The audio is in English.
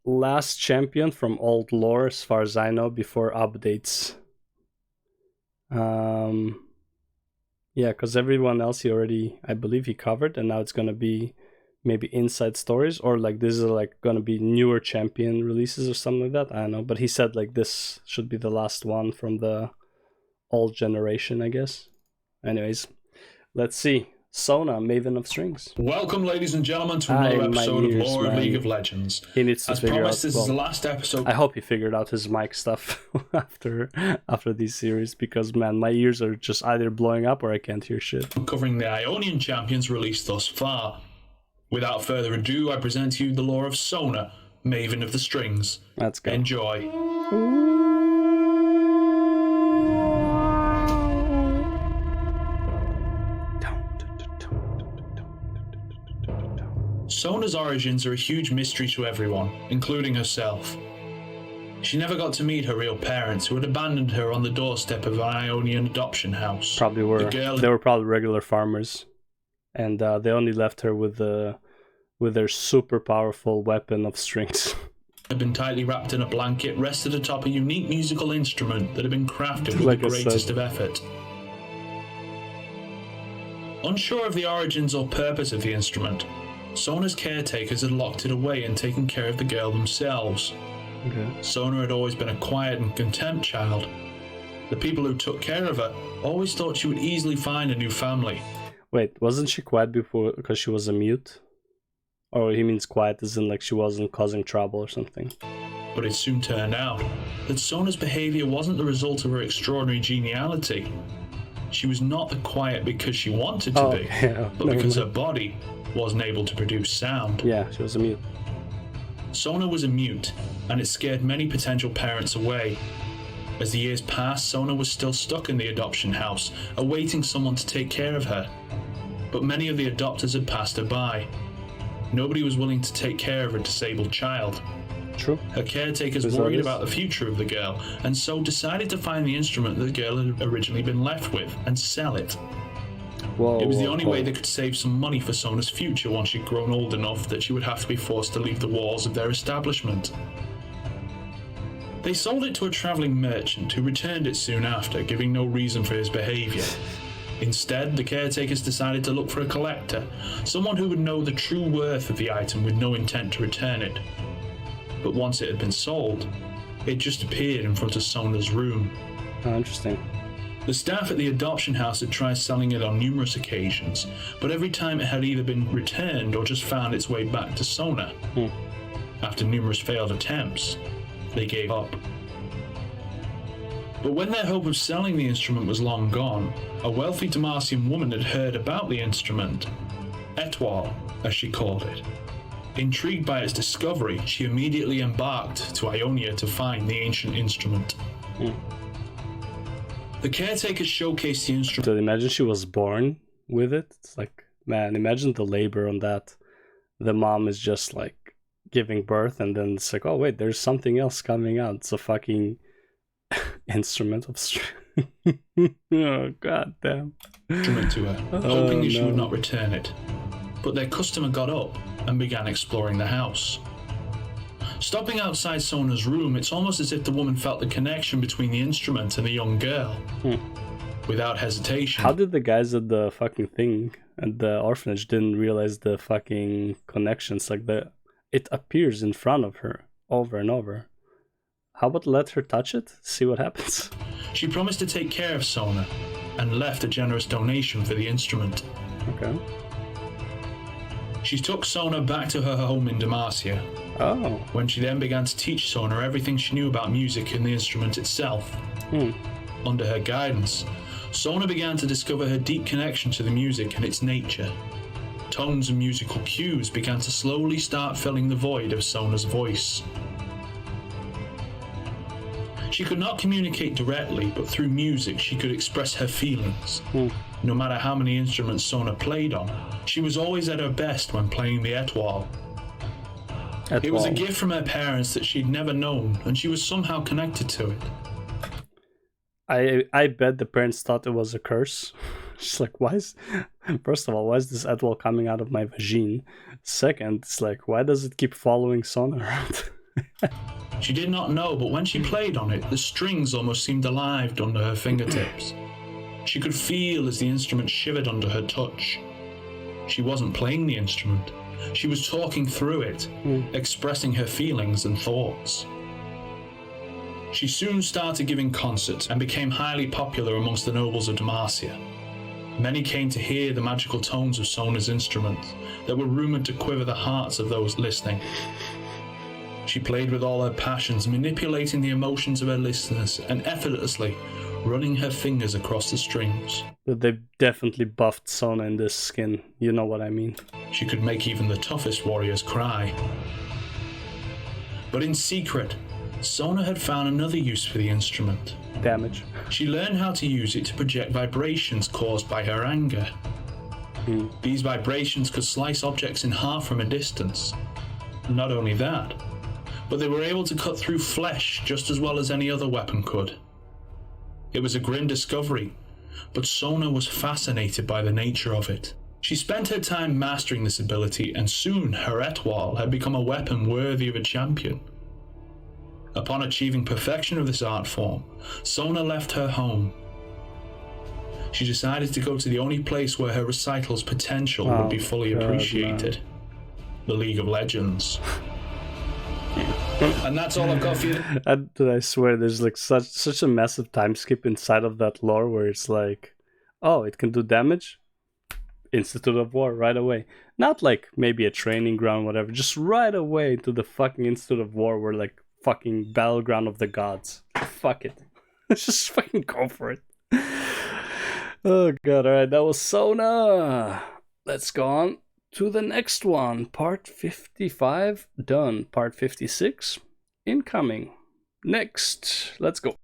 right, last champion from old lore, as far as I know, before updates. Yeah, because everyone else I believe he covered, and now it's gonna be maybe inside stories, or like this is like gonna be newer champion releases or something like that. I don't know, but he said like this should be the last one from the old generation, I guess. Anyways, let's see. Sona, Maven of Strings. Welcome, ladies and gentlemen, to another episode of Lore of League of Legends. He needs to As figure promised, out, this is the last episode. I hope he figured out his mic stuff after these series, because man, my ears are just either blowing up or I can't hear shit. Covering the Ionian champions released thus far. Without further ado, I present to you the lore of Sona, Maven of the Strings. Let's go. Enjoy. Sona's origins are a huge mystery to everyone, including herself. She never got to meet her real parents, who had abandoned her on the doorstep of an Ionian adoption house. Probably were. They were probably regular farmers, and they only left her with their super powerful weapon of strings. Had been tightly wrapped in a blanket, rested atop a unique musical instrument that had been crafted with the greatest of effort. Unsure of the origins or purpose of the instrument, Sona's caretakers had locked it away and taken care of the girl themselves. Okay. Sona had always been a quiet and content child. The people who took care of her always thought she would easily find a new family. Wait, wasn't she quiet before because she was a mute? Or he means quiet as in like she wasn't causing trouble or something? But it soon turned out that Sona's behavior wasn't the result of her extraordinary geniality. She was not quiet because she wanted to be, but because her body wasn't able to produce sound. Yeah, she was a mute. Sona was a mute, and it scared many potential parents away. As the years passed, Sona was still stuck in the adoption house, awaiting someone to take care of her. But many of the adopters had passed her by. Nobody was willing to take care of a disabled child. True. Her caretakers worried about the future of the girl, and so decided to find the instrument that the girl had originally been left with and sell it. It was the only way they could save some money for Sona's future once she'd grown old enough that she would have to be forced to leave the walls of their establishment. They sold it to a travelling merchant who returned it soon after, giving no reason for his behaviour. Instead, the caretakers decided to look for a collector, someone who would know the true worth of the item with no intent to return it. But once it had been sold, it just appeared in front of Sona's room. Oh, interesting. The staff at the adoption house had tried selling it on numerous occasions, but every time it had either been returned or just found its way back to Sona. After numerous failed attempts, they gave up. But when their hope of selling the instrument was long gone, a wealthy Demacian woman had heard about the instrument, Etoile, as she called it. Intrigued by its discovery, she immediately embarked to Ionia to find the ancient instrument. The caretakers showcased the instrument. So imagine she was born with it. It's like, man, imagine the labor on that. The mom is just like giving birth, and then it's like, oh wait, there's something else coming out. It's a fucking instrument of strength. Oh god damn. Instrument to her, hoping she would not return it. But their customer got up and began exploring the house. Stopping outside Sona's room, it's almost as if the woman felt the connection between the instrument and the young girl. Without hesitation. How did the guys at the fucking thing, at the orphanage, didn't realize the fucking connections? Like it appears in front of her over and over. How about let her touch it? See what happens. She promised to take care of Sona and left a generous donation for the instrument. Okay. She took Sona back to her home in Demacia. Oh. When she then began to teach Sona everything she knew about music and the instrument itself. Under her guidance, Sona began to discover her deep connection to the music and its nature. Tones and musical cues began to slowly start filling the void of Sona's voice. She could not communicate directly, but through music she could express her feelings. No matter how many instruments Sona played on, she was always at her best when playing the Etoile. It was a gift from her parents that she'd never known, and she was somehow connected to it. I bet the parents thought it was a curse. She's like, first of all, why is this Etoile coming out of my vagine? Second, it's like, why does it keep following Sona around? She did not know, but when she played on it, the strings almost seemed alive under her fingertips. She could feel as the instrument shivered under her touch. She wasn't playing the instrument. She was talking through it, expressing her feelings and thoughts. She soon started giving concerts and became highly popular amongst the nobles of Demacia. Many came to hear the magical tones of Sona's instruments that were rumoured to quiver the hearts of those listening. She played with all her passions, manipulating the emotions of her listeners and effortlessly running her fingers across the strings. But they definitely buffed Sona in this skin, you know what I mean. She could make even the toughest warriors cry. But in secret, Sona had found another use for the instrument. Damage. She learned how to use it to project vibrations caused by her anger. These vibrations could slice objects in half from a distance. Not only that, but they were able to cut through flesh just as well as any other weapon could. It was a grim discovery, but Sona was fascinated by the nature of it. She spent her time mastering this ability, and soon her étoile had become a weapon worthy of a champion. Upon achieving perfection of this art form, Sona left her home. She decided to go to the only place where her recital's potential would be fully appreciated. The League of Legends. And that's all I've got for you. I swear there's like such a massive time skip inside of that lore where it's like, oh, it can do damage? Institute of War right away. Not like maybe a training ground, whatever, just right away to the fucking Institute of War where like fucking battleground of the gods. Fuck it. Let's just fucking go for it. Oh god, alright, that was Sona. Let's go on to the next one. Part 55 done. Part 56 incoming. Next, let's go.